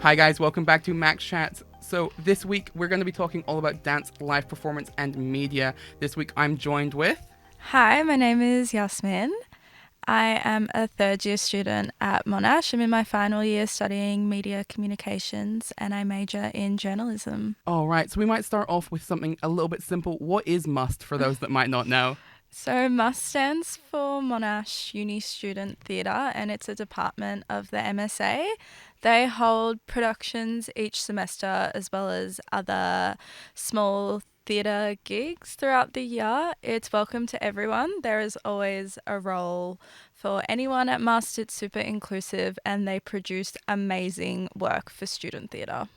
Hi guys, welcome back to MACS Chats. So this week we're going to be talking all about dance, live performance and media. This week I'm joined with... Hi, my name is Yasmin. I am a third year student at Monash. I'm in my final year studying media communications and I major in journalism. All right, so we might start off with something a little bit simple. What is MUST for those that might not know? So MUS stands for Monash Uni Student Theatre and it's a department of the MSA. They hold productions each semester as well as other small theatre gigs throughout the year. It's welcome to everyone. There is always a role for anyone at MUST. It's super inclusive and they produce amazing work for student theatre.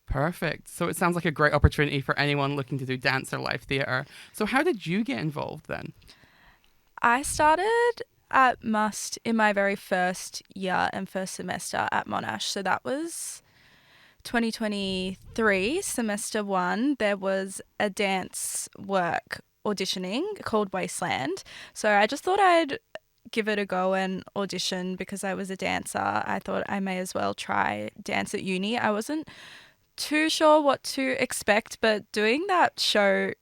Perfect. So it sounds like a great opportunity for anyone looking to do dance or live theatre. So how did you get involved then? I started at MUST in my very first year and first semester at Monash. So that was 2023, semester one. There was a dance work auditioning called Wasteland. So I just thought I'd give it a go and audition because I was a dancer. I thought I may as well try dance at uni. I wasn't too sure what to expect, but doing that show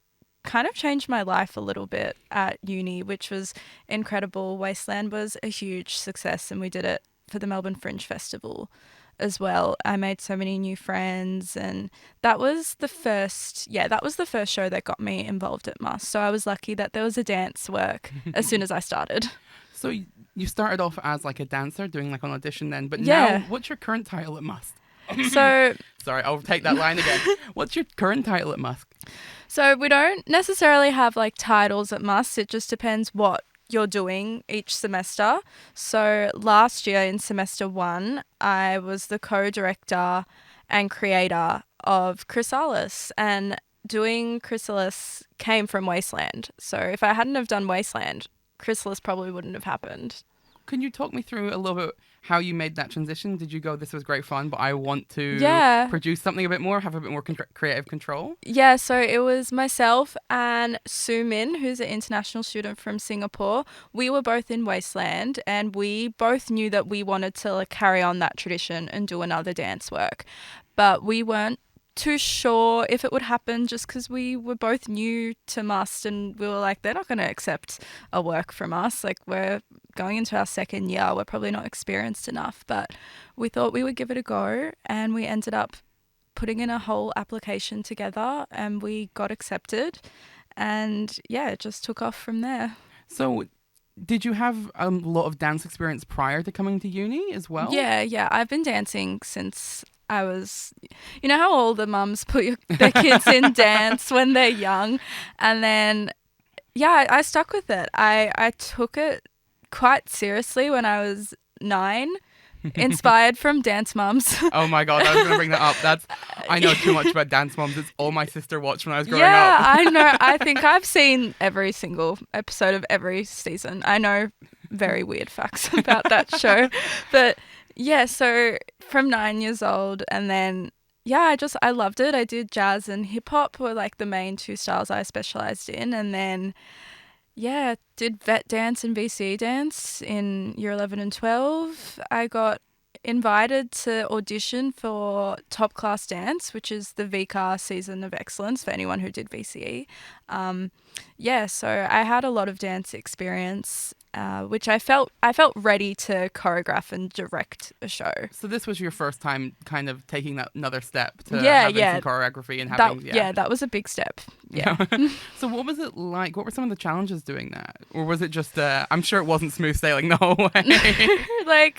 kind of changed my life a little bit at uni, which was incredible. Wasteland was a huge success and we did it for the Melbourne Fringe Festival as well. I made so many new friends and that was the first show that got me involved at MUS. So I was lucky that there was a dance work as soon as I started. So you started off as like a dancer doing like an audition then, but Yeah. now what's your current title at MUST? So Sorry, I'll take that line again. What's your current title at MUST? So we don't necessarily have like titles at MUS. It just depends what you're doing each semester. So last year in semester one, I was the co-director and creator of Chrysalis, and doing Chrysalis came from Wasteland. So if I hadn't have done Wasteland, Chrysalis probably wouldn't have happened. Can you talk me through a little bit how you made that transition? Did you go, this was great fun, but I want to produce something a bit more, have a bit more creative control? Yeah, so it was myself and Su Min, who's an international student from Singapore. We were both in Wasteland and we both knew that we wanted to carry on that tradition and do another dance work. But we weren't too sure if it would happen just because we were both new to MUST and we were like, they're not going to accept a work from us. Like, we're going into our second year, we're probably not experienced enough. But we thought we would give it a go and we ended up putting in a whole application together and we got accepted. And yeah, it just took off from there. So did you have a lot of dance experience prior to coming to uni as well? Yeah. I've been dancing since I was, you know how all the mums put their kids in dance when they're young, and then I stuck with it. I took it quite seriously when I was 9, inspired from Dance Mums. Oh my god, I was going to bring that up. I know too much about Dance Moms. It's all my sister watched when I was growing up. Yeah, I know. I think I've seen every single episode of every season. I know very weird facts about that show, but yeah, so from 9 years old and then, I loved it. I did jazz and hip hop were like the main two styles I specialized in. And then, did vet dance and VC dance in year 11 and 12. I got invited to audition for Top Class Dance, which is the VCAR Season of Excellence for anyone who did VCE. So I had a lot of dance experience, which I felt ready to choreograph and direct a show. So this was your first time kind of taking that another step to having some choreography and having... That was a big step. Yeah. So what was it like? What were some of the challenges doing that? Or was it just, I'm sure it wasn't smooth sailing the whole way.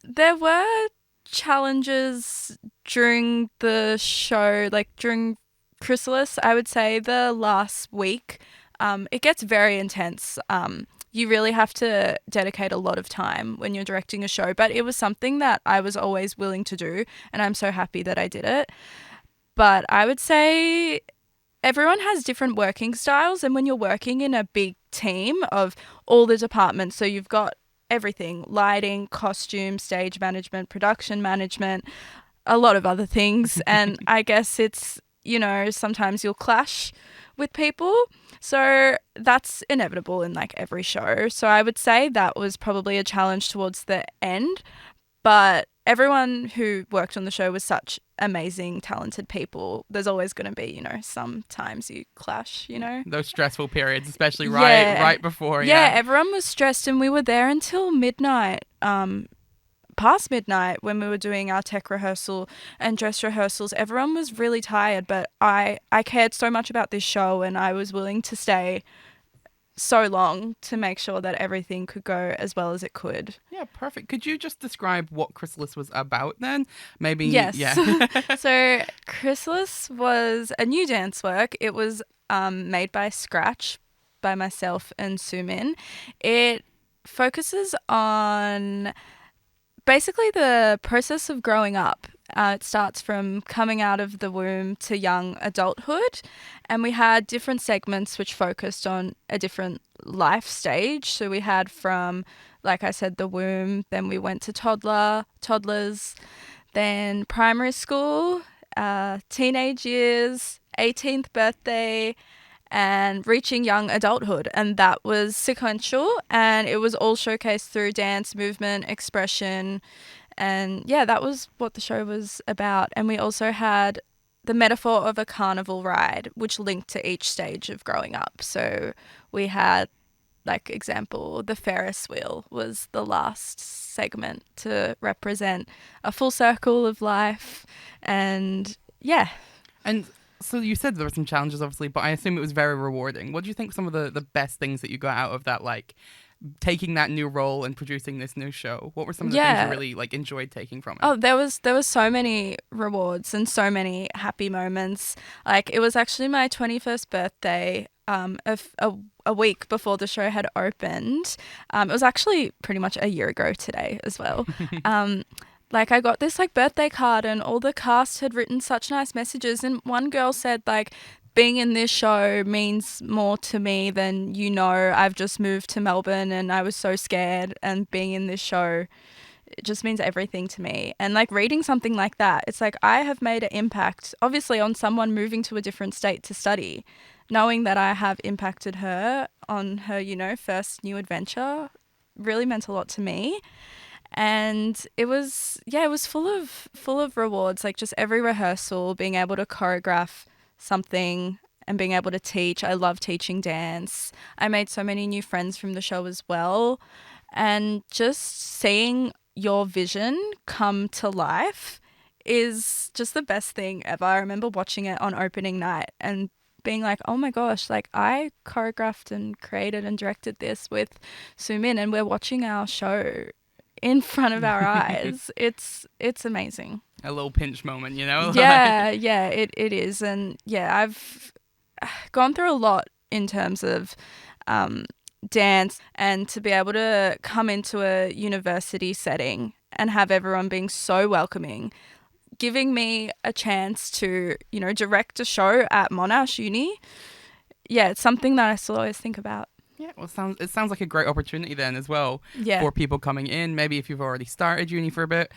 There were challenges during the show, during Chrysalis. I would say the last week, it gets very intense. You really have to dedicate a lot of time when you're directing a show, but it was something that I was always willing to do, and I'm so happy that I did it. But I would say everyone has different working styles, and when you're working in a big team of all the departments, so you've got everything: lighting, costume, stage management, production management, a lot of other things. And I guess it's, sometimes you'll clash with people. So that's inevitable in every show. So I would say that was probably a challenge towards the end. But everyone who worked on the show was such amazing, talented people. There's always going to be, you know, sometimes you clash, you know. Those stressful periods, especially right before. Yeah, everyone was stressed, and we were there until midnight, past midnight when we were doing our tech rehearsal and dress rehearsals. Everyone was really tired, but I cared so much about this show, and I was willing to stay so long to make sure that everything could go as well as it could. Yeah, perfect. Could you just describe what Chrysalis was about then? Maybe. Yes. Yeah. So Chrysalis was a new dance work. It was made by scratch by myself and Sumin. It focuses on basically the process of growing up. It starts from coming out of the womb to young adulthood, and we had different segments which focused on a different life stage. So we had from, like I said, the womb, then we went to toddlers, then primary school, teenage years, 18th birthday, and reaching young adulthood. And that was sequential, and it was all showcased through dance, movement, expression. And yeah, that was what the show was about. And we also had the metaphor of a carnival ride, which linked to each stage of growing up. So we had, like, example, the Ferris wheel was the last segment to represent a full circle of life. And yeah. And so you said there were some challenges, obviously, but I assume it was very rewarding. What do you think some of the best things that you got out of that, like, taking that new role and producing this new show? What were some of the things you really, like, enjoyed taking from it? Oh, there was so many rewards and so many happy moments. Like, it was actually my 21st birthday a week before the show had opened. It was actually pretty much a year ago today as well. Like, I got this, like, birthday card, and all the cast had written such nice messages, and one girl said, like, being in this show means more to me than, you know, I've just moved to Melbourne and I was so scared, and being in this show, it just means everything to me. And, like, reading something like that, it's like I have made an impact, obviously, on someone moving to a different state to study. Knowing that I have impacted her on her, you know, first new adventure really meant a lot to me. And it was full of rewards, like just every rehearsal, being able to choreograph something and being able to teach. I love teaching dance. I made so many new friends from the show as well. And just seeing your vision come to life is just the best thing ever. I remember watching it on opening night and being like, oh my gosh, like, I choreographed and created and directed this with Sumin, and we're watching our show in front of our eyes. It's amazing. A little pinch moment, you know? Yeah, it is. And yeah, I've gone through a lot in terms of dance, and to be able to come into a university setting and have everyone being so welcoming, giving me a chance to, you know, direct a show at Monash Uni. Yeah, it's something that I still always think about. Yeah, well, it sounds like a great opportunity then as well for people coming in. Maybe if you've already started uni for a bit,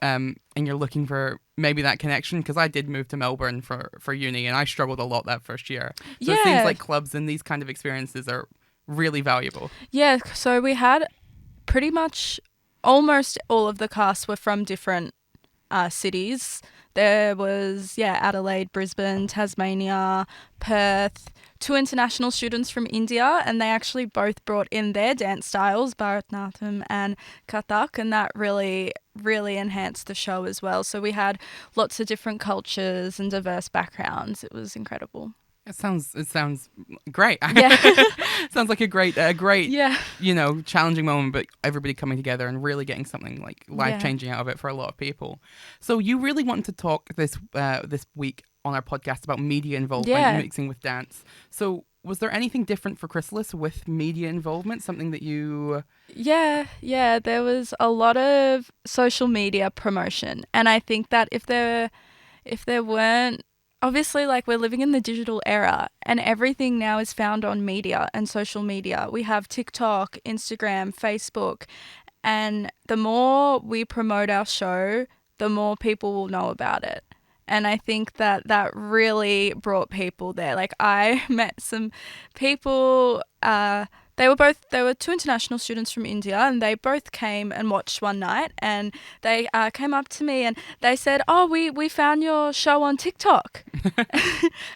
and you're looking for maybe that connection, because I did move to Melbourne for uni and I struggled a lot that first year. So it seems like clubs and these kind of experiences are really valuable. Yeah, so we had pretty much almost all of the cast were from different cities. There was, Adelaide, Brisbane, Tasmania, Perth, 2 international students from India, and they actually both brought in their dance styles, Bharatanatyam and Kathak, and that really, really enhanced the show as well. So we had lots of different cultures and diverse backgrounds. It was incredible. It sounds great. Yeah. Sounds like a great, you know, challenging moment, but everybody coming together and really getting something like life-changing out of it for a lot of people. So you really want to talk this week on our podcast about media involvement mixing with dance. So was there anything different for Chrysalis with media involvement? Something that you... Yeah, there was a lot of social media promotion. And I think that if there weren't, obviously, like, we're living in the digital era and everything now is found on media and social media. We have TikTok, Instagram, Facebook, and the more we promote our show, the more people will know about it. And I think that really brought people there. Like, I met some people They were two international students from India, and they both came and watched one night, and they came up to me and they said, "Oh, we found your show on TikTok."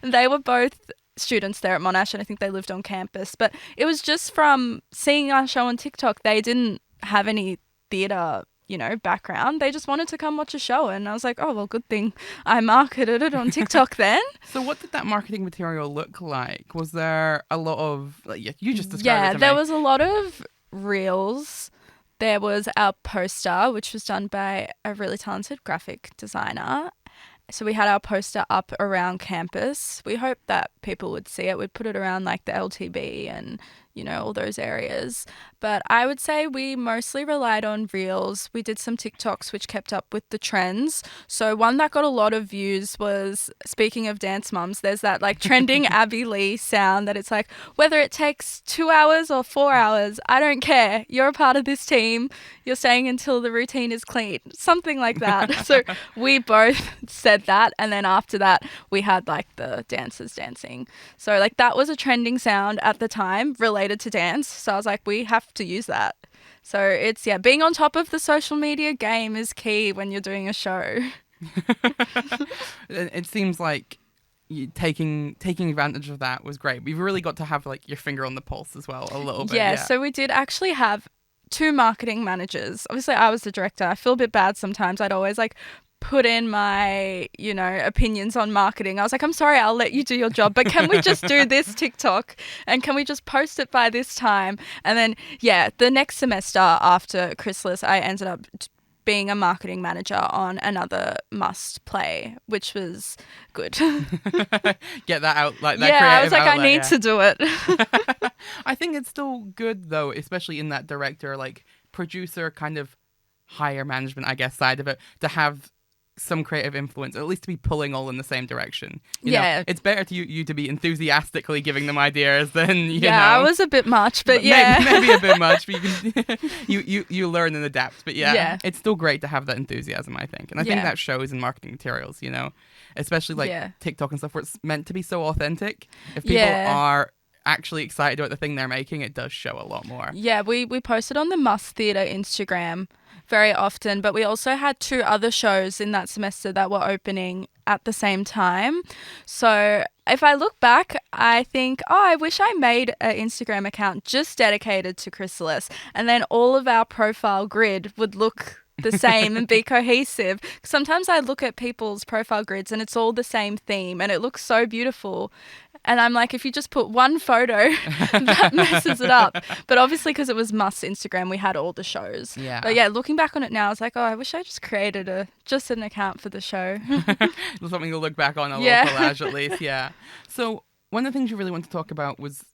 And they were both students there at Monash, and I think they lived on campus. But it was just from seeing our show on TikTok. They didn't have any theatre, background. They just wanted to come watch a show, and I was like, oh, well, good thing I marketed it on TikTok then. So what did that marketing material look like? Was there a lot of, you just described it Yeah, to there me. was a lot of reels. There was our poster, which was done by a really talented graphic designer. So we had our poster up around campus. We hoped that people would see it. We'd put it around like the LTB and, all those areas. But I would say we mostly relied on reels. We did some TikToks which kept up with the trends. So one that got a lot of views was, speaking of dance mums, there's that like trending Abby Lee sound that it's like, whether it takes 2 hours or 4 hours, I don't care. You're a part of this team. You're staying until the routine is clean. Something like that. So we both said that. And then after that, we had like the dancers dancing. So like that was a trending sound at the time related to dance. So I was like, we have to use that. So it's, being on top of the social media game is key when you're doing a show. It seems like taking advantage of that was great. We've really got to have like your finger on the pulse as well a little bit. Yeah, so we did actually have 2 marketing managers. Obviously, I was the director. I feel a bit bad sometimes. I'd always like put in my, opinions on marketing. I was like, I'm sorry, I'll let you do your job, but can we just do this TikTok and can we just post it by this time? And then, the next semester after Chrysalis, I ended up being a marketing manager on another must play, which was good. Get that out, like that. Yeah, I was like, outlet, I need to do it. I think it's still good though, especially in that director, like producer kind of higher management, I guess, side of it, to have some creative influence, or at least to be pulling all in the same direction. You know, it's better to you to be enthusiastically giving them ideas than you know. I was a bit much, but maybe a bit much. But you learn and adapt. But it's still great to have that enthusiasm, I think, and I think that shows in marketing materials. Especially like TikTok and stuff, where it's meant to be so authentic. If people are actually excited about the thing they're making, it does show a lot more. Yeah, we posted on the Must Theatre Instagram very often, but we also had 2 other shows in that semester that were opening at the same time. So if I look back, I think, I wish I made an Instagram account just dedicated to Chrysalis, and then all of our profile grid would look the same and be cohesive. Sometimes I look at people's profile grids and it's all the same theme and it looks so beautiful. And I'm like, if you just put one photo, that messes it up. But obviously, because it was Must Instagram, we had all the shows. Yeah. But looking back on it now, I was like, I wish I just created an account for the show. Something to look back on, a little collage at least. Yeah. So one of the things you really want to talk about was,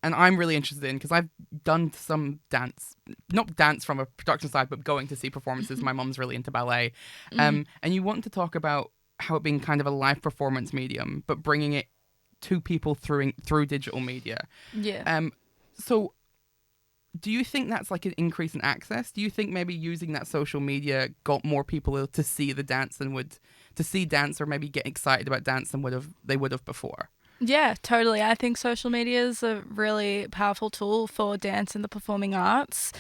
and I'm really interested in, because I've done some dance, not dance from a production side, but going to see performances. My mom's really into ballet. And you want to talk about how it being kind of a live performance medium, but bringing it to people through digital media. Yeah. So do you think that's like an increase in access? Do you think maybe using that social media got more people to see the dance to see dance, or maybe get excited about dance than they would have before? Yeah, totally. I think social media is a really powerful tool for dance and the performing arts.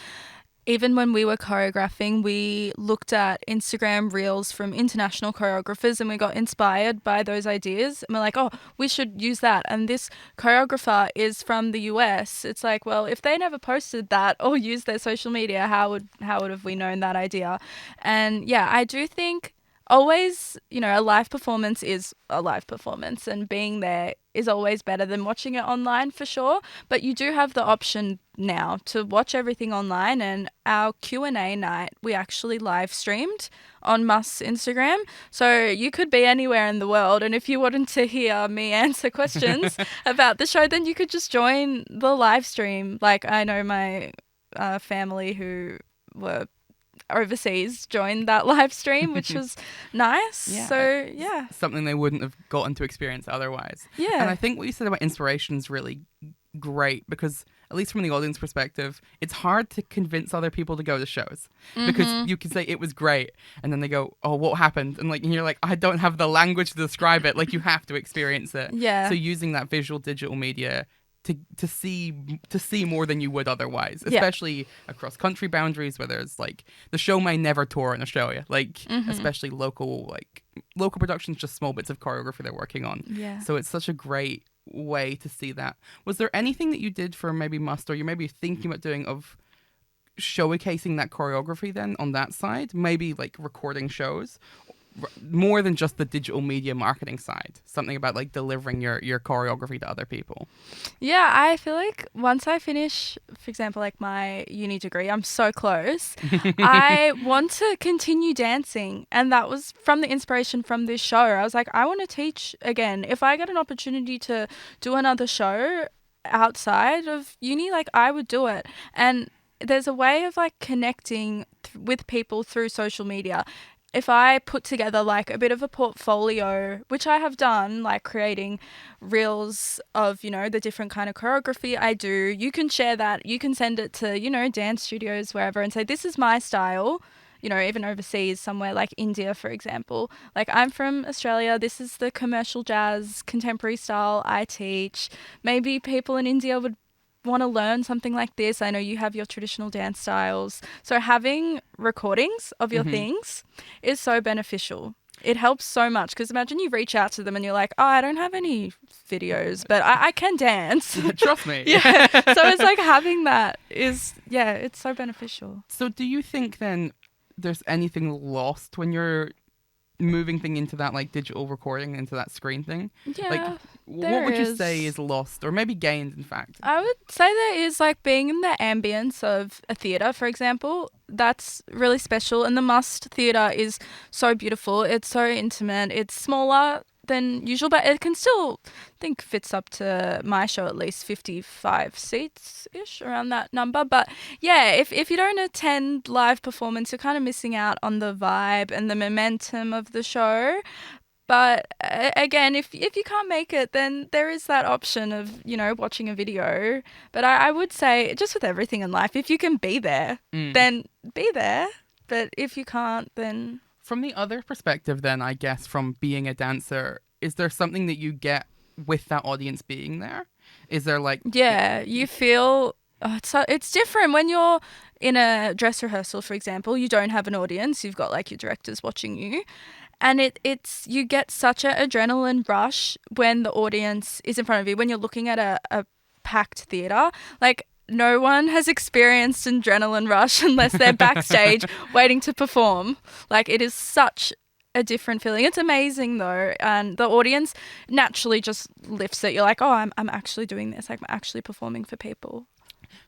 Even when we were choreographing, we looked at Instagram reels from international choreographers and we got inspired by those ideas. And we're like, we should use that. And this choreographer is from the US. It's like, well, if they never posted that or used their social media, how would have we known that idea? And I do think always, a live performance is a live performance, and being there is always better than watching it online for sure. But you do have the option now to watch everything online, and our Q&A night we actually live streamed on Must's Instagram. So you could be anywhere in the world, and if you wanted to hear me answer questions about the show, then you could just join the live stream. Like, I know my family who were overseas joined that live stream, which was nice. So something they wouldn't have gotten to experience otherwise. And I think what you said about inspiration is really great, because at least from the audience perspective, it's hard to convince other people to go to shows, because you can say it was great and then they go, oh, what happened? And you're like, I don't have the language to describe it. Like, you have to experience it. So using that visual digital media to see more than you would otherwise, especially across country boundaries where there's like the show may never tour in Australia, like especially local productions, just small bits of choreography they're working on. So it's such a great way to see that. Was there anything that you did for maybe Must, or you maybe thinking about doing, of showcasing that choreography then on that side, maybe like recording shows, more than just the digital media marketing side, something about like delivering your choreography to other people? Yeah, I feel like once I finish, for example, like my uni degree, I'm so close. I want to continue dancing, and that was from the inspiration from this show. I was like, I want to teach again. If I get an opportunity to do another show outside of uni, like I would do it. And there's a way of like connecting with people through social media. If I put together like a bit of a portfolio, which I have done, like creating reels of, the different kind of choreography I do, you can share that. You can send it to, dance studios, wherever, and say, this is my style, even overseas, somewhere like India, for example. Like, I'm from Australia. This is the commercial jazz contemporary style I teach. Maybe people in India would want to learn something like this. I know you have your traditional dance styles. So having recordings of your things is so beneficial. It helps so much, because imagine you reach out to them and you're like, oh, I don't have any videos, but I can dance. Trust me. Yeah. So it's like having that is, it's so beneficial. So do you think then there's anything lost when you're moving thing into that like digital recording, into that screen thing? Yeah, like what would you say is lost, or maybe gained, in fact? I would say there is like being in the ambience of a theatre, for example. That's really special, and the Must Theatre is so beautiful. It's so intimate. It's smaller than usual, but it can still, I think, fits up to my show at least 55 seats ish, around that number. But yeah, if you don't attend live performance, you're kind of missing out on the vibe and the momentum of the show. But again, if you can't make it, then there is that option of, watching a video. But I would say, just with everything in life, if you can be there, then be there. But if you can't, then... From the other perspective then, I guess, from being a dancer, is there something that you get with that audience being there? Is there like... Yeah, you feel... it's different when you're in a dress rehearsal, for example. You don't have an audience. You've got like your directors watching you. And it's you get such an adrenaline rush when the audience is in front of you, when you're looking at a packed theatre. Like, no one has experienced an adrenaline rush unless they're backstage waiting to perform. Like, it is such a different feeling. It's amazing though, and the audience naturally just lifts it. You're like, oh, I'm actually doing this. Like, I'm actually performing for people.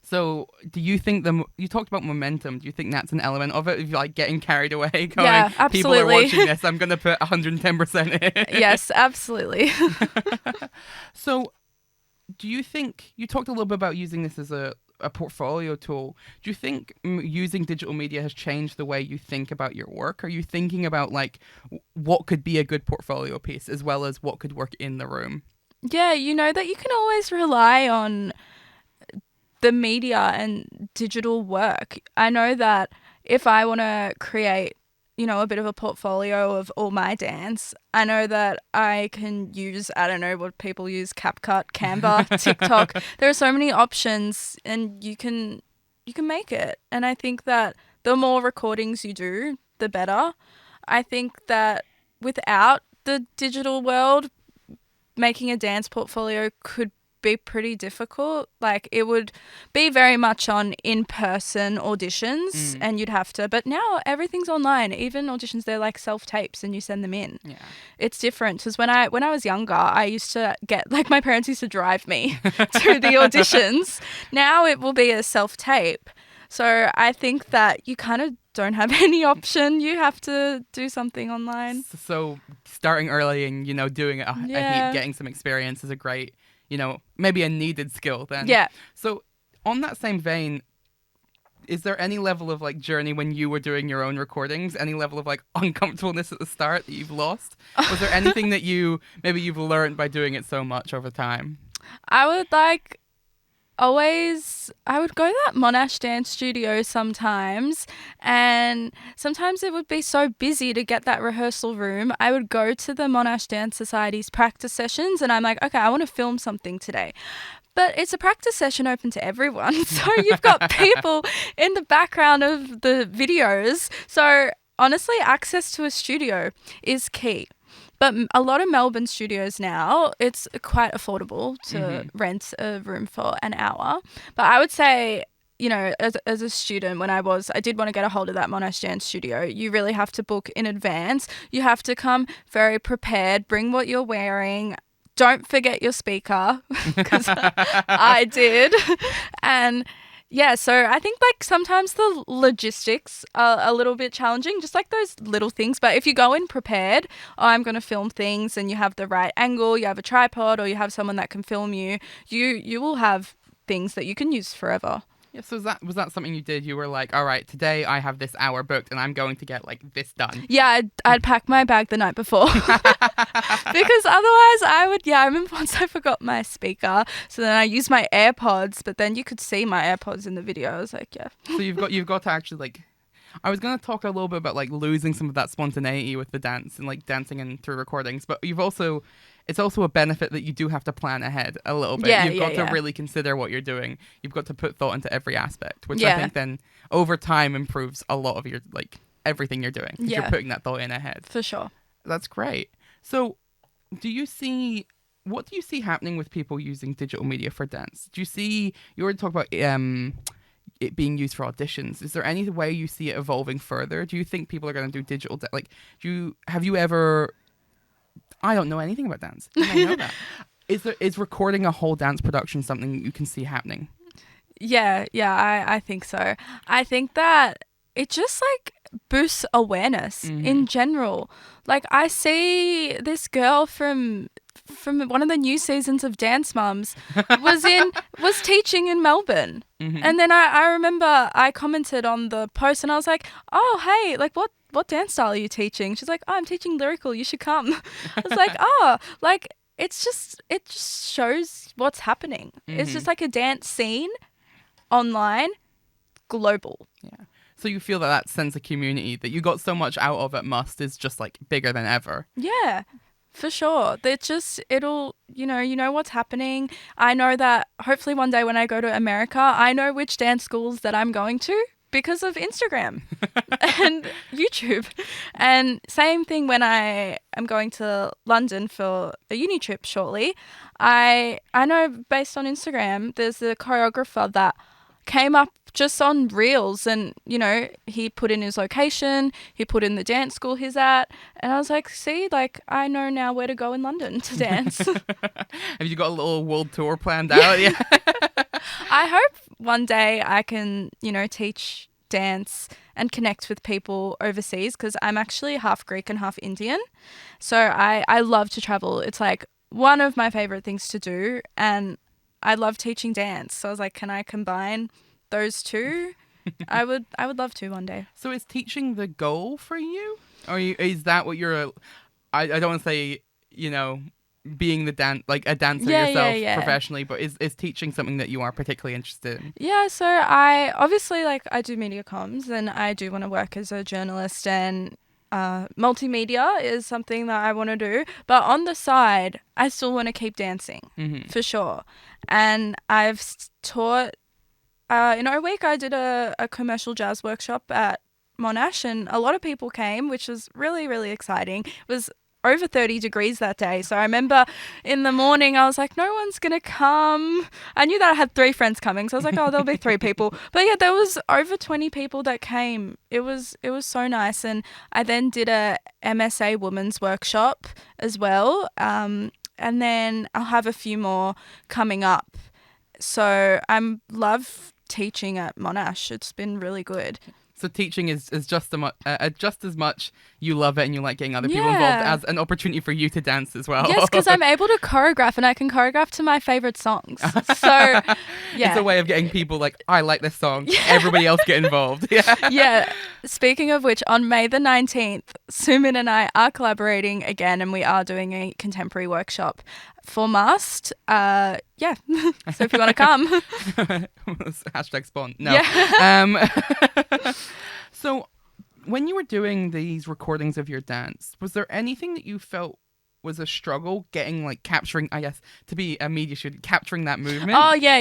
So do you think you talked about momentum, do you think that's an element of it, of like getting carried away, going, yeah, absolutely, people are watching this, I'm going to put 110% in? Yes, absolutely. So do you think, you talked a little bit about using this as a portfolio tool. Do you think using digital media has changed the way you think about your work? Are you thinking about like what could be a good portfolio piece as well as what could work in the room? Yeah, you know that you can always rely on the media and digital work. I know that if I want to create, a bit of a portfolio of all my dance, I know that I can use, I don't know what people use, CapCut, Canva, TikTok. There are so many options, and you can make it. And I think that the more recordings you do, the better. I think that without the digital world, making a dance portfolio could be pretty difficult. Like, it would be very much on in-person auditions, and you'd have to, but now everything's online. Even auditions, they're like self-tapes and you send them in. Yeah, it's different, because when I was younger, I used to get, like, my parents used to drive me to the auditions. Now it will be a self-tape. So I think that you kind of don't have any option. You have to do something online. So starting early and, doing it a heap, getting some experience is a great, maybe a needed skill then. Yeah. So on that same vein, is there any level of like journey when you were doing your own recordings, any level of like uncomfortableness at the start that you've lost? Was there anything that you've learned by doing it so much over time? I would go to that Monash dance studio sometimes, and sometimes it would be so busy to get that rehearsal room. I would go to the Monash Dance Society's practice sessions, and I'm like, okay, I want to film something today. But it's a practice session open to everyone. So you've got people in the background of the videos. So honestly, access to a studio is key. But a lot of Melbourne studios now, it's quite affordable to rent a room for an hour. But I would say, you know, as a student, when I did want to get a hold of that Monash dance studio, you really have to book in advance. You have to come very prepared, bring what you're wearing. Don't forget your speaker, because I did. And yeah, so I think like sometimes the logistics are a little bit challenging, just like those little things. But if you go in prepared, I'm going to film things, and you have the right angle, you have a tripod, or you have someone that can film you, you will have things that you can use forever. Yeah, so was that something you did? You were like, all right, today I have this hour booked and I'm going to get like this done. Yeah, I'd pack my bag the night before because otherwise I remember once I forgot my speaker, so then I used my AirPods, but then you could see my AirPods in the video. I was like, yeah. So you've got to actually like, I was going to talk a little bit about like losing some of that spontaneity with the dance and like dancing and through recordings, but it's also a benefit that you do have to plan ahead a little bit. You've got to really consider what you're doing. You've got to put thought into every aspect, which I think then over time improves a lot of your like everything you're doing, because you're putting that thought in ahead. For sure. That's great. So what do you see happening with people using digital media for dance? You already talked about it being used for auditions. Is there any way you see it evolving further? Do you think people are going to do digital have you ever, I don't know anything about dance. I know that. Is recording a whole dance production something you can see happening? Yeah, I think so. I think that it just like boosts awareness in general. Like I see this girl from one of the new seasons of Dance Mums was teaching in Melbourne. And then I remember I commented on the post and I was like, oh, hey, like what dance style are you teaching? She's like, oh, I'm teaching lyrical. You should come. I was like, oh, like it just shows what's happening. It's just like a dance scene online, global. Yeah. So you feel that sense of community that you got so much out of at Must is just like bigger than ever. Yeah. For sure. It'll, you know what's happening. I know that hopefully one day when I go to America, I know which dance schools that I'm going to because of Instagram and YouTube. And same thing when I am going to London for a uni trip shortly. I know based on Instagram, there's a choreographer that came up just on Reels, and he put in his location, he put in the dance school he's at, and I was like, see, like I know now where to go in London to dance. Have you got a little world tour planned out? Yeah. I hope one day I can teach dance and connect with people overseas, because I'm actually half Greek and half Indian, so I love to travel. It's like one of my favorite things to do, and I love teaching dance. So I was like, can I combine those two? I would love to one day. So is teaching the goal for you? Or is that what you're I don't want to say, being a dancer yourself professionally, but is teaching something that you are particularly interested in? Yeah, so I obviously I do media comms, and I do want to work as a journalist, and multimedia is something that I want to do, but on the side I still want to keep dancing for sure. And I've taught in a week I did a commercial jazz workshop at Monash, and a lot of people came, which was really, really exciting. It was over 30 degrees that day. So I remember in the morning I was like, no one's going to come. I knew that I had 3 friends coming, so I was like, oh, there'll be 3 people. But yeah, there was over 20 people that came. It was so nice. And I then did a MSA women's workshop as well. And then I'll have a few more coming up. So I love teaching at Monash. It's been really good. So teaching is just as much you love it and you like getting other people involved as an opportunity for you to dance as well. Yes, because I'm able to choreograph, and I can choreograph to my favorite songs. So, yeah. It's a way of getting people like, I like this song. Yeah. Everybody else get involved. Yeah. Yeah. Speaking of which, on May the 19th, Sumin and I are collaborating again, and we are doing a contemporary workshop for Must. So if you want to come. Hashtag spawn. No. Yeah. So when you were doing these recordings of your dance, was there anything that you felt was a struggle getting like capturing, I guess, to be a media student, capturing that movement? Oh, yeah.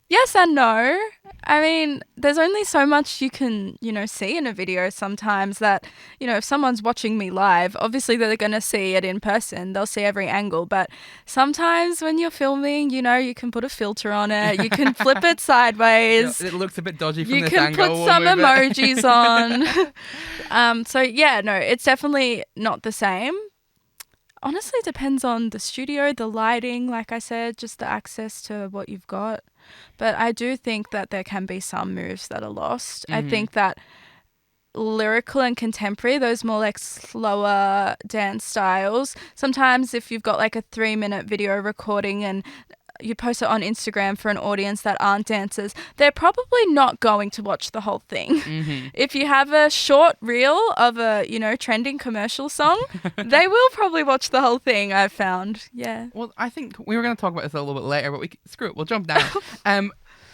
Yes and no. I mean, there's only so much you can, see in a video sometimes that, if someone's watching me live, obviously they're going to see it in person. They'll see every angle. But sometimes when you're filming, you can put a filter on it. You can flip it sideways. It looks a bit dodgy from this angle. You can put some emojis on. So, yeah, no, it's definitely not the same. Honestly, it depends on the studio, the lighting, like I said, just the access to what you've got. But I do think that there can be some moves that are lost. I think that lyrical and contemporary, those more like slower dance styles, sometimes if you've got like a 3-minute video recording and you post it on Instagram for an audience that aren't dancers, they're probably not going to watch the whole thing. If you have a short reel of a, trending commercial song, they will probably watch the whole thing, I've found. Yeah. Well, I think we were going to talk about this a little bit later, but screw it, we'll jump down.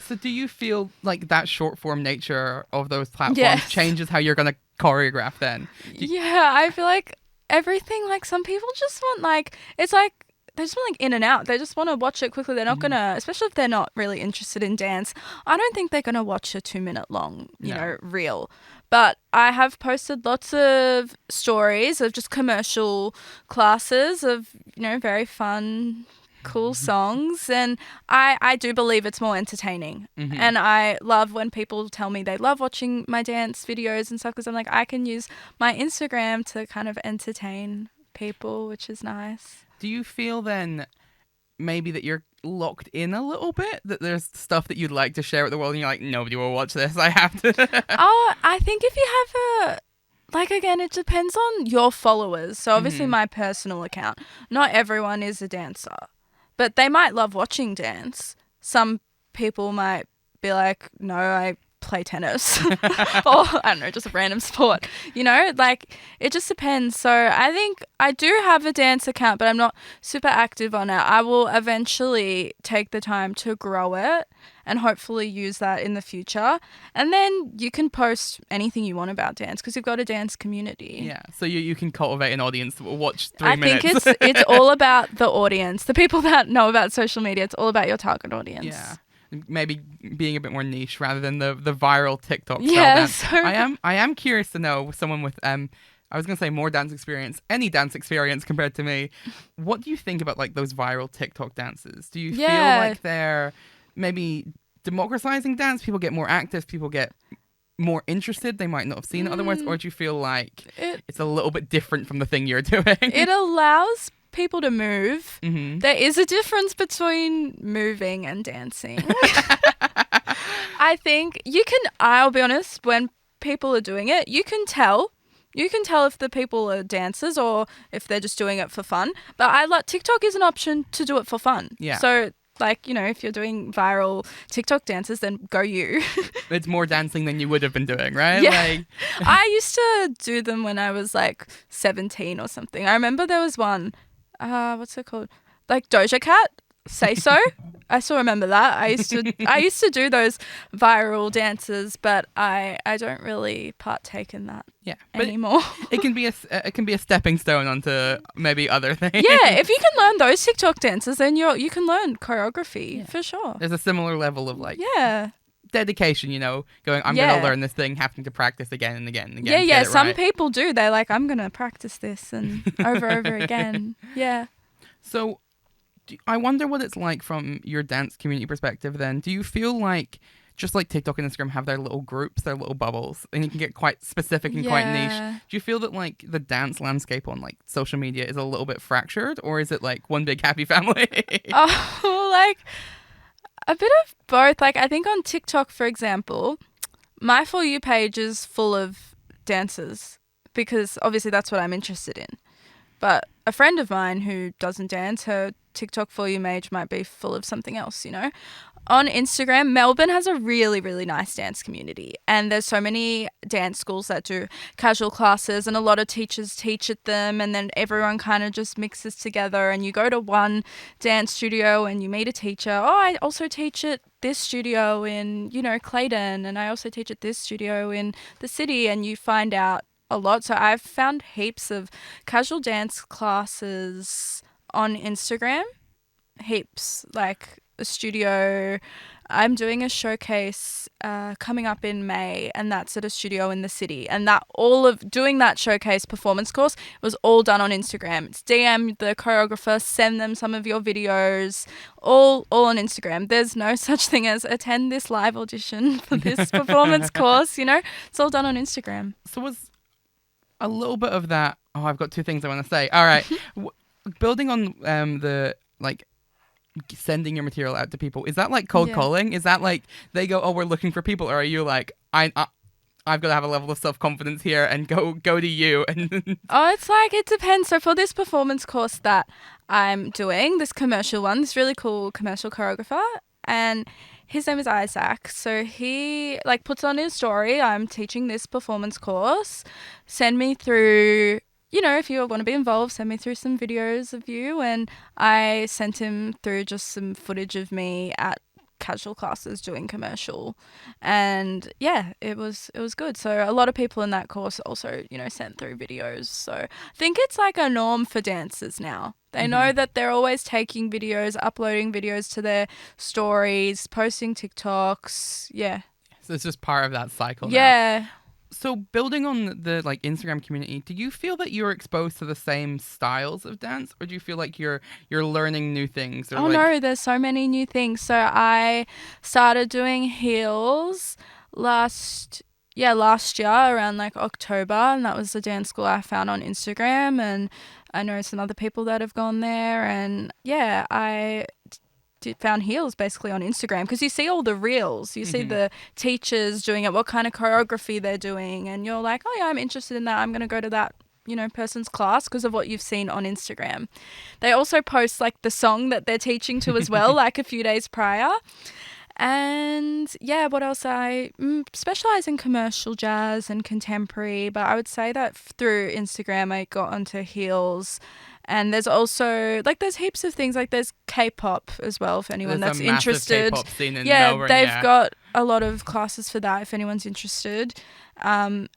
So do you feel like that short form nature of those platforms changes how you're going to choreograph then? Yeah, I feel like everything, like some people just want it's like, they just want in and out. They just want to watch it quickly. They're not going to, especially if they're not really interested in dance, I don't think they're going to watch a 2-minute long, reel. But I have posted lots of stories of just commercial classes of, very fun, cool songs. And I do believe it's more entertaining. And I love when people tell me they love watching my dance videos and stuff because I'm like, I can use my Instagram to kind of entertain people, which is nice. Do you feel then maybe that you're locked in a little bit? That there's stuff that you'd like to share with the world and you're like, nobody will watch this, I have to. I think if you have again, it depends on your followers. So obviously my personal account, not everyone is a dancer, but they might love watching dance. Some people might be like, no, I play tennis or I don't know, just a random sport, it just depends. So I think I do have a dance account, but I'm not super active on it. I will eventually take the time to grow it and hopefully use that in the future. And then you can post anything you want about dance because you've got a dance community. Yeah, so you can cultivate an audience that will watch 3 minutes. I think it's all about the audience, the people that know about social media. It's all about your target audience. Yeah. Maybe being a bit more niche rather than the viral TikTok style dance. I am curious to know, someone with I was gonna say more dance experience, any dance experience compared to me. What do you think about like those viral TikTok dances? Do you feel like they're maybe democratizing dance? People get more active, people get more interested, they might not have seen it otherwise, or do you feel like it's a little bit different from the thing you're doing? It allows people to move. There is a difference between moving and dancing. I think I'll be honest, when people are doing it, you can tell if the people are dancers or if they're just doing it for fun. But TikTok is an option to do it for fun. Yeah. So if you're doing viral TikTok dances, then go you. It's more dancing than you would have been doing, right? Yeah. I used to do them when I was 17 or something. I remember there was one, what's it called? Like Doja Cat, Say So. I still remember that. I used to do those viral dances, but I don't really partake in that anymore. It can be a stepping stone onto maybe other things. Yeah, if you can learn those TikTok dances, then you can learn choreography for sure. There's a similar level of dedication, going, I'm going to learn this thing, having to practice again and again and again. Yeah. Some people do. They're like, I'm going to practice this and over again. Yeah. So I wonder what it's like from your dance community perspective then. Do you feel like, just like TikTok and Instagram have their little groups, their little bubbles, and you can get quite specific and quite niche. Do you feel that the dance landscape on social media is a little bit fractured, or is it one big happy family? A bit of both. I think on TikTok, for example, my For You page is full of dancers because obviously that's what I'm interested in. But a friend of mine who doesn't dance, her TikTok For You page might be full of something else, On Instagram, Melbourne has a really, really nice dance community. And there's so many dance schools that do casual classes and a lot of teachers teach at them. And then everyone kind of just mixes together and you go to one dance studio and you meet a teacher. Oh, I also teach at this studio in, Clayton. And I also teach at this studio in the city. And you find out, a lot. So I've found heaps of casual dance classes on Instagram. Heaps, like a studio. I'm doing a showcase coming up in May, and that's at a studio in the city. And that all of doing that showcase performance course was all done on Instagram. It's DM the choreographer, send them some of your videos, all on Instagram. There's no such thing as attend this live audition for this performance course, you know? It's all done on Instagram. So was a little bit of that. Oh, I've got two things I want to say. All right. Building on the like sending your material out to people, is that like cold calling? Is that like they go, oh, we're looking for people, or are you like, I've got to have a level of self-confidence here and go to you? And oh, it's like, it depends. So for this performance course that I'm doing, this commercial one, this really cool commercial choreographer, and his name is Isaac. So he like puts on his story, I'm teaching this performance course, send me through, you know, if you want to be involved, send me through some videos of you. And I sent him through just some footage of me at casual classes doing commercial. And yeah, it was good. So a lot of people in that course also, you know, sent through videos. So I think it's like a norm for dancers now. They know that they're always taking videos, uploading videos to their stories, posting TikToks. Yeah. So it's just part of that cycle now. Yeah. So building on the like Instagram community, do you feel that you're exposed to the same styles of dance, or do you feel like you're learning new things? Or no, there's so many new things. So I started doing heels last year around like October, and that was the dance school I found on Instagram, and I know some other people that have gone there, and yeah, I found heels basically on Instagram, because you see all the reels, you see the teachers doing it, what kind of choreography they're doing, and you're like, oh yeah, I'm interested in that, I'm going to go to that, you know, person's class because of what you've seen on Instagram. They also post like the song that they're teaching to as well, like a few days prior. And yeah, what else? I specialize in commercial jazz and contemporary, but I would say that through Instagram I got onto heels. And there's also like there's heaps of things, like there's K-pop as well for anyone there's that's a massive interested. K-pop scene in yeah, Melbourne, they've got a lot of classes for that if anyone's interested. Open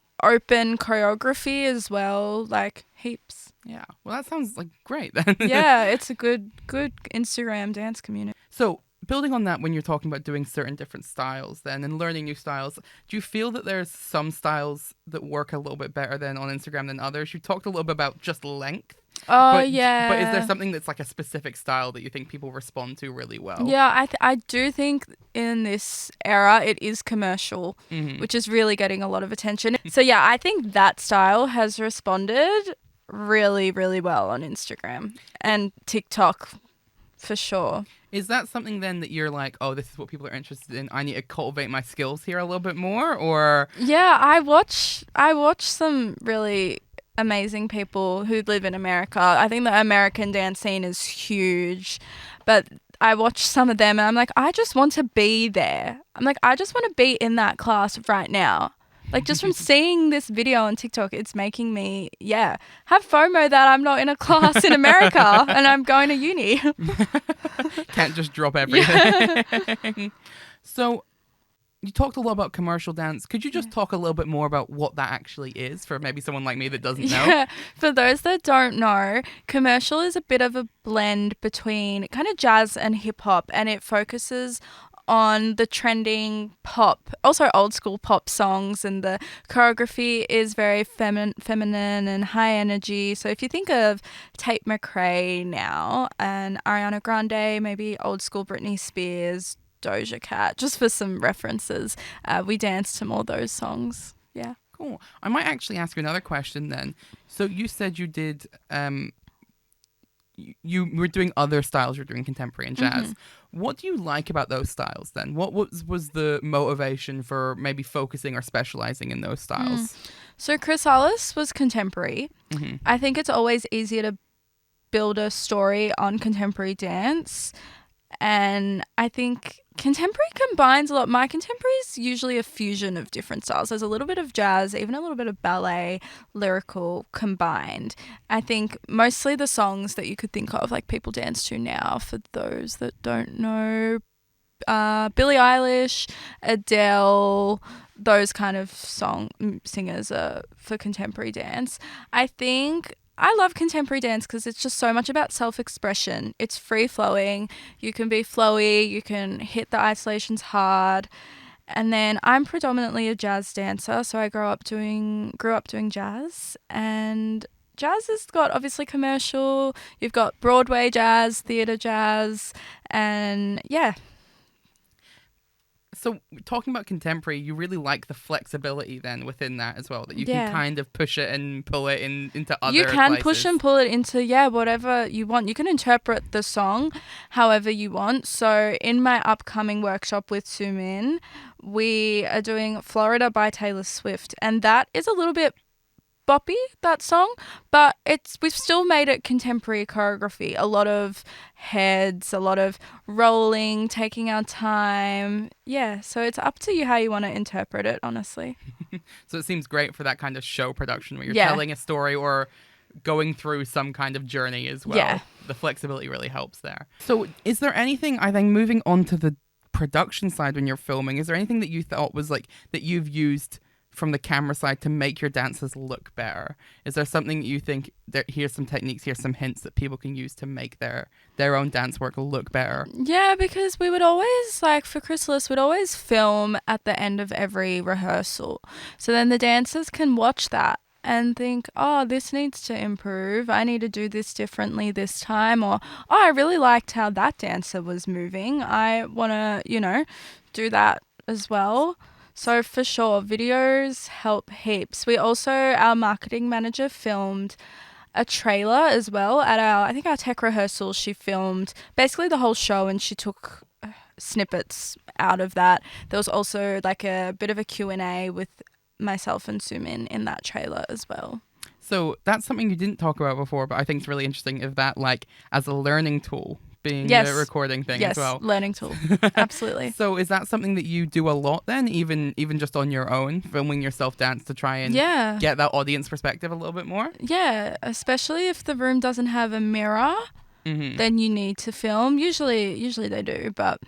choreography as well, like heaps. Yeah, well that sounds like great then. Yeah, it's a good Instagram dance community. So building on that, when you're talking about doing certain different styles then and learning new styles, do you feel that there's some styles that work a little bit better than on Instagram than others? You talked a little bit about just length. Oh, yeah. But is there something that's like a specific style that you think people respond to really well? Yeah, I do think in this era it is commercial, which is really getting a lot of attention. So yeah, I think that style has responded really, really well on Instagram and TikTok for sure. Is that something then that you're like, oh, this is what people are interested in, I need to cultivate my skills here a little bit more? Or yeah, I watch some really amazing people who live in America. I think the American dance scene is huge, but I watch some of them and I'm like, I just want to be there. I'm like, I just want to be in that class right now. Like just from seeing this video on TikTok, it's making me, have FOMO that I'm not in a class in America and I'm going to uni. Can't just drop everything. Yeah. So you talked a lot about commercial dance. Could you just talk a little bit more about what that actually is for maybe someone like me that doesn't know? Yeah, for those that don't know, commercial is a bit of a blend between kind of jazz and hip hop, and it focuses on the trending pop, also old school pop songs, and the choreography is very feminine and high energy. So if you think of Tate McRae now and Ariana Grande, maybe old school Britney Spears, Doja Cat, just for some references, we danced to more of those songs. Yeah. Cool. I might actually ask you another question then. So you said you did you were doing other styles, you're doing contemporary and jazz. What do you like about those styles then? What was the motivation for maybe focusing or specializing in those styles? So Chrysalis was contemporary. I think it's always easier to build a story on contemporary dance. And I think contemporary combines a lot. My contemporary is usually a fusion of different styles. There's a little bit of jazz, even a little bit of ballet, lyrical combined. I think mostly the songs that you could think of, like people dance to now, for those that don't know, Billie Eilish, Adele, those kind of singers are for contemporary dance. I think I love contemporary dance because it's just so much about self-expression. It's free-flowing. You can be flowy. You can hit the isolations hard. And then I'm predominantly a jazz dancer, so I grew up doing jazz. And jazz has got obviously commercial. You've got Broadway jazz, theatre jazz, and yeah. So talking about contemporary, you really like the flexibility then within that as well, that you can kind of push it and pull it into other You can places. push and pull it into, whatever you want. You can interpret the song however you want. So in my upcoming workshop with Sumin, we are doing Florida by Taylor Swift. And that is a little bit boppy, that song, but we've still made it contemporary choreography. A lot of heads, a lot of rolling, taking our time. Yeah, so it's up to you how you want to interpret it, honestly. So it seems great for that kind of show production where you're telling a story or going through some kind of journey as well. Yeah. The flexibility really helps there. So is there anything, I think, moving on to the production side when you're filming, is there anything that you thought was like that you've used from the camera side to make your dances look better? Is there something that you think that here's some techniques, here's some hints that people can use to make their own dance work look better? Yeah, because we would always, like for Chrysalis, we'd always film at the end of every rehearsal. So then the dancers can watch that and think, oh, this needs to improve. I need to do this differently this time. Or, oh, I really liked how that dancer was moving. I want to, do that as well. So for sure, videos help heaps. We also, our marketing manager filmed a trailer as well at our tech rehearsal. She filmed basically the whole show and she took snippets out of that. There was also like a bit of a Q&A with myself and Sumin in that trailer as well. So that's something you didn't talk about before, but I think it's really interesting of that, like as a learning tool, being a recording thing as well. Yes, learning tool. Absolutely. So is that something that you do a lot then, even just on your own, filming yourself dance to try and get that audience perspective a little bit more? Yeah, especially if the room doesn't have a mirror, then you need to film. Usually they do, but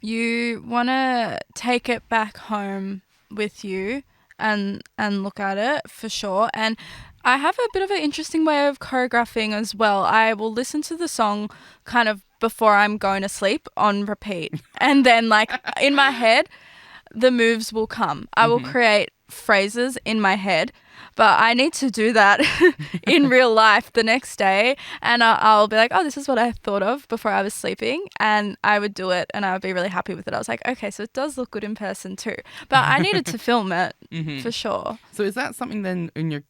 you want to take it back home with you and look at it for sure. And I have a bit of an interesting way of choreographing as well. I will listen to the song kind of before I'm going to sleep on repeat. And then like in my head, the moves will come. I will create phrases in my head, but I need to do that in real life the next day. And I'll be like, oh, this is what I thought of before I was sleeping. And I would do it and I would be really happy with it. I was like, okay, so it does look good in person too. But I needed to film it for sure. So is that something then in your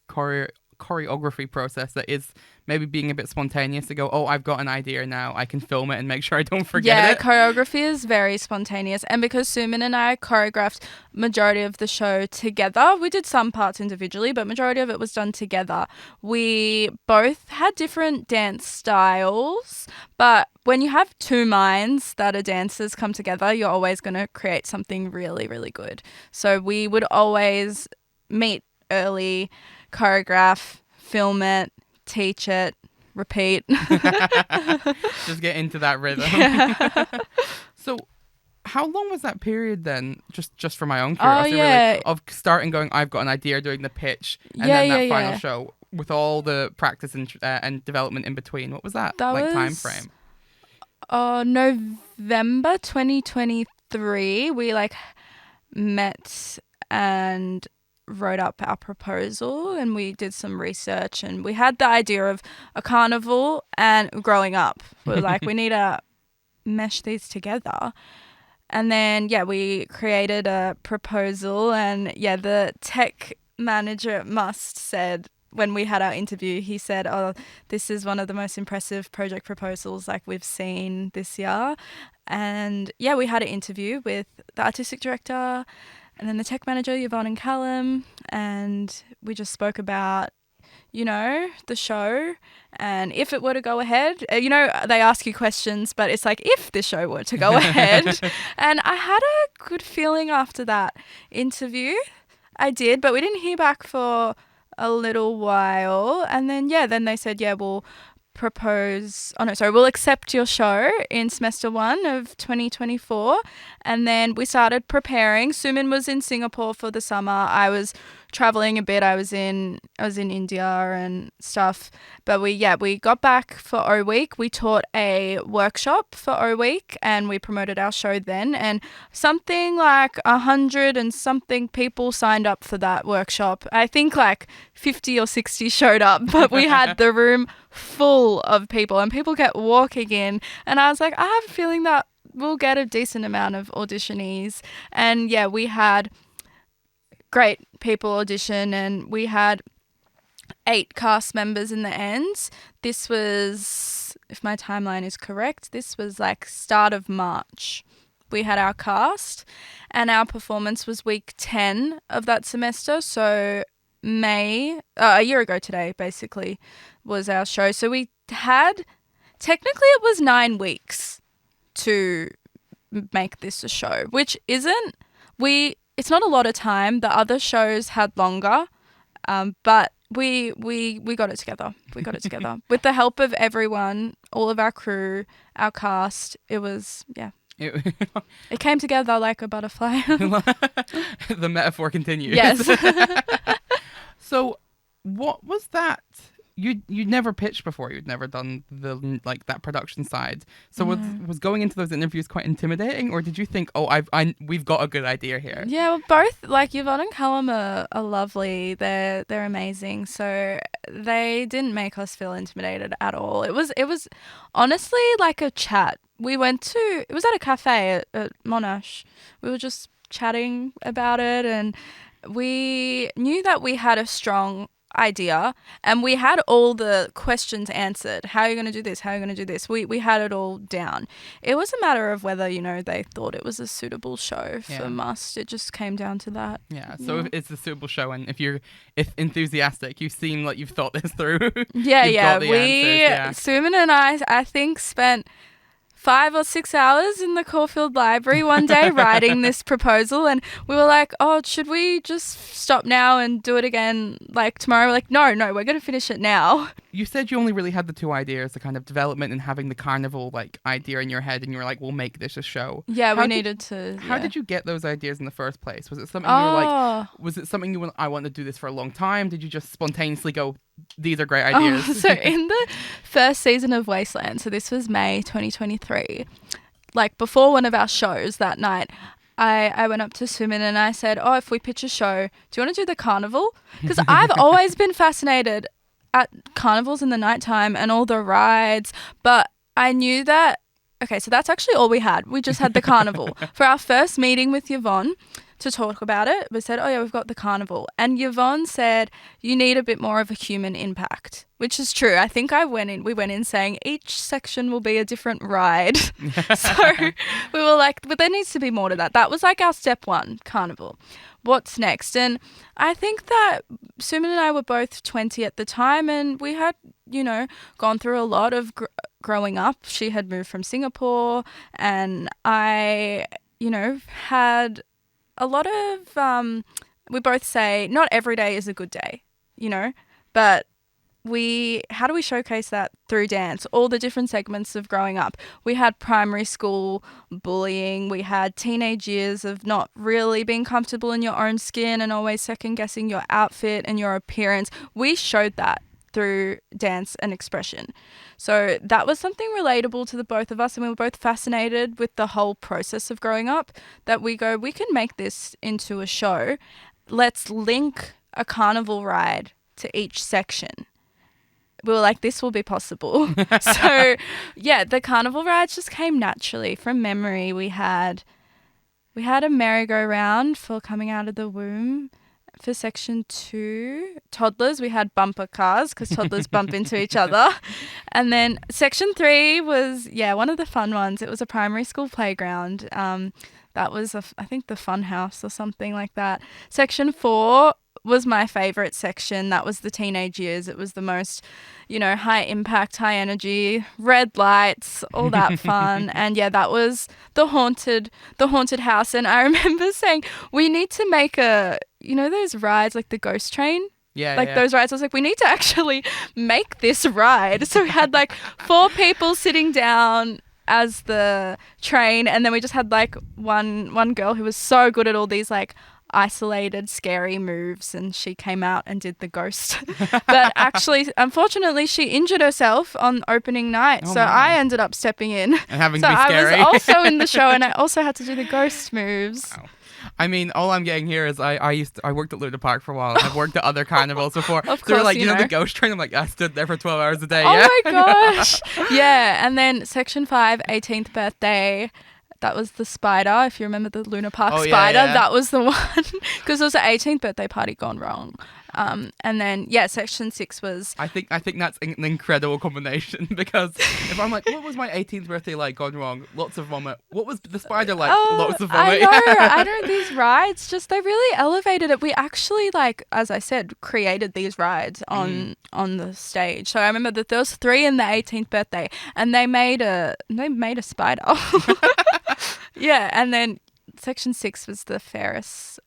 choreography process that is maybe being a bit spontaneous to go, oh, I've got an idea now, I can film it and make sure I don't forget it? Yeah, choreography is very spontaneous. And because Sumin and I choreographed majority of the show together, we did some parts individually, but majority of it was done together. We both had different dance styles, but when you have two minds that are dancers come together, you're always going to create something really, really good. So we would always meet early, choreograph, film it, teach it, repeat. Just get into that rhythm. Yeah. So how long was that period then, just for my own curiosity, really, of starting going, I've got an idea, doing the pitch, and then that final show with all the practice and development in between? What was that like time frame? November 2023, we like met and wrote up our proposal and we did some research and we had the idea of a carnival and growing up. We were like, we need to mesh these together. And then, we created a proposal and, the tech manager at Must said, when we had our interview, he said, oh, this is one of the most impressive project proposals like we've seen this year. And, we had an interview with the artistic director and then the tech manager, Yvonne and Callum, and we just spoke about, the show and if it were to go ahead. They ask you questions, but it's like, if the show were to go ahead. And I had a good feeling after that interview. I did, but we didn't hear back for a little while. And then, then they said, we'll we'll accept your show in semester 1 of 2024. And then we started preparing. Sumin was in Singapore for the summer. I was traveling a bit. I was in India and stuff. But we got back for O Week. We taught a workshop for O Week and we promoted our show then. And something like 100 and something people signed up for that workshop. I think like 50 or 60 showed up, but we had the room full of people and people kept walking in. And I was like, I have a feeling that we'll get a decent amount of auditionees. And yeah, we had great people audition and we had 8 cast members in the end. This was, if my timeline is correct, this was like start of March. We had our cast and our performance was week 10 of that semester. So May, a year ago today, basically, was our show. So we had, technically it was 9 weeks to make this a show, which isn't, it's not a lot of time. The other shows had longer, but we got it together. We got it together. With the help of everyone, all of our crew, our cast, it was, yeah. It came together like a butterfly. The metaphor continues. Yes. So what was that? You'd never pitched before. You'd never done the like that production side. So was going into those interviews quite intimidating, or did you think, we've got a good idea here? Yeah, well, both like Yvonne and Callum are lovely. They're amazing. So they didn't make us feel intimidated at all. It was honestly like a chat. It was at a cafe at Monash. We were just chatting about it, and we knew that we had a strong idea and we had all the questions answered. How are you going to do this? How are you going to do this? We had it all down. It was a matter of whether, they thought it was a suitable show for Must. It just came down to that. Yeah. So if it's a suitable show and if enthusiastic, you seem like you've thought this through. Yeah. Suman and I think spent 5 or 6 hours in the Caulfield Library one day writing this proposal, and we were like, oh, should we just stop now and do it again like tomorrow? We're like, no, we're going to finish it now. You said you only really had the 2 ideas, the kind of development and having the carnival like idea in your head, and you were like, we'll make this a show. Yeah, we needed to. How did you get those ideas in the first place? Was it something you were like, I want to do this for a long time? Did you just spontaneously go, these are great ideas? So in the first season of Wasteland, so this was May 2023, like before one of our shows that night, I went up to Sumin and I said, if we pitch a show, do you want to do the carnival? Because I've always been fascinated at carnivals in the nighttime and all the rides, but I knew that, okay, so that's actually all we had. We just had the carnival. For our first meeting with Yvonne to talk about it, we said, we've got the carnival. And Yvonne said, you need a bit more of a human impact, which is true. I think we went in saying each section will be a different ride. So we were like, but there needs to be more to that. That was like our step 1, carnival. What's next? And I think that Suman and I were both 20 at the time, and we had, gone through a lot of growing up. She had moved from Singapore, and I, had a lot of, we both say not every day is a good day, but how do we showcase that through dance? All the different segments of growing up. We had primary school bullying. We had teenage years of not really being comfortable in your own skin and always second guessing your outfit and your appearance. We showed that through dance and expression. So that was something relatable to the both of us, and we were both fascinated with the whole process of growing up, that we can make this into a show. Let's link a carnival ride to each section. We were like, this will be possible. So yeah, the carnival rides just came naturally from memory. We had a merry-go-round for coming out of the womb. For section 2, toddlers, we had bumper cars because toddlers bump into each other. And then section 3 was, one of the fun ones. It was a primary school playground. That was, I think, the fun house or something like that. Section 4 was my favorite section. That was the teenage years. It was the most, high impact, high energy, red lights, all that fun. And that was the haunted house. And I remember saying, we need to make those rides like the ghost train. those rides. I was like, we need to actually make this ride. So we had like 4 people sitting down as the train, and then we just had like one girl who was so good at all these like isolated scary moves, and she came out and did the ghost. But actually, unfortunately, she injured herself on opening night, so I ended up stepping in and having to be scary. I was also in the show, and I also had to do the ghost moves. Wow. I mean, all I'm getting here is I worked at Luna Park for a while. I've worked at other carnivals before. Of so course, like, you know, the ghost train. I'm like, I stood there for 12 hours a day. Oh yeah? my gosh. Yeah. And then Section 5, 18th birthday. That was the spider. If you remember the Luna Park spider, that was the one. Because it was the 18th birthday party gone wrong. And then, Section 6 was... I think that's an incredible combination, because if I'm like, what was my 18th birthday like gone wrong? Lots of vomit. What was the spider like? Lots of vomit. I know these rides, just they really elevated it. We actually, like, as I said, created these rides on the stage. So I remember that there was 3 in the 18th birthday, and they made a spider. Yeah, and then Section 6 was the Ferris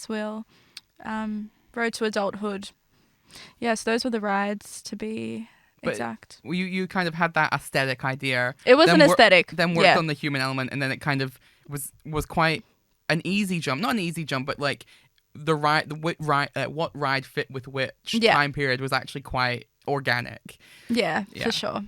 wheel. Road to Adulthood. Yes, those were the rides, to be exact. You kind of had that aesthetic idea. It was an aesthetic. Then worked on the human element, and then it kind of was quite an easy jump. Not an easy jump, but like what ride fit with which time period was actually quite organic. Yeah, for sure.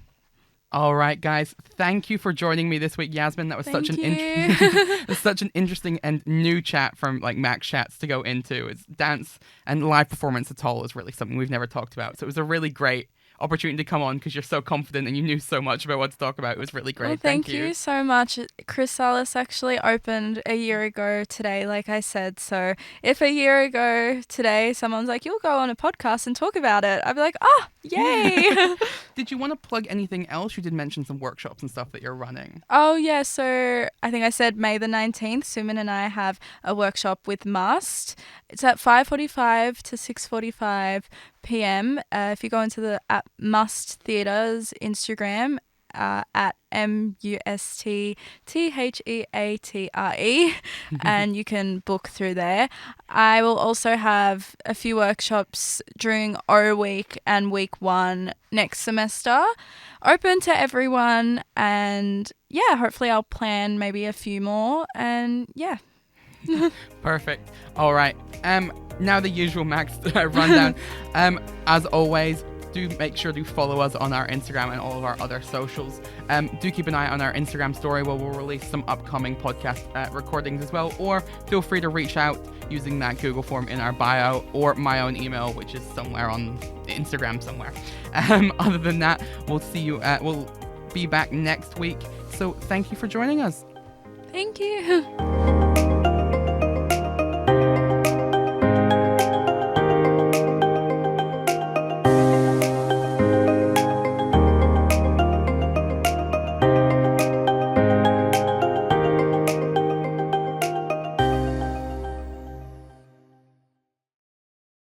All right, guys. Thank you for joining me this week, Yasmin. That was such an interesting and new chat from like MACS chats to go into. It's dance and live performance at all is really something we've never talked about. So it was a really great opportunity to come on because you're so confident and you knew so much about what to talk about. It was really great. Well, thank you so much. Chrysalis actually opened a year ago today, like I said. So if a year ago today someone's like, you'll go on a podcast and talk about it, I'd be like, oh, yay. Did you want to plug anything else? You did mention some workshops and stuff that you're running. Oh, yeah. So I think I said May the 19th, Suman and I have a workshop with MAST. It's at 5:45 to 6:45 p.m. If you go into the MAST Theatre's Instagram, at MUSTTHEATRE, and you can book through there. I will also have a few workshops during O Week and Week 1 next semester, open to everyone, and hopefully I'll plan maybe a few more, and Perfect. All right. Now the usual MACS rundown. As always, do make sure to follow us on our Instagram and all of our other socials. Do keep an eye on our Instagram story where we'll release some upcoming podcast recordings as well, or feel free to reach out using that Google form in our bio or my own email, which is somewhere on Instagram somewhere. Other than that, we'll see you. We'll be back next week. So thank you for joining us. Thank you.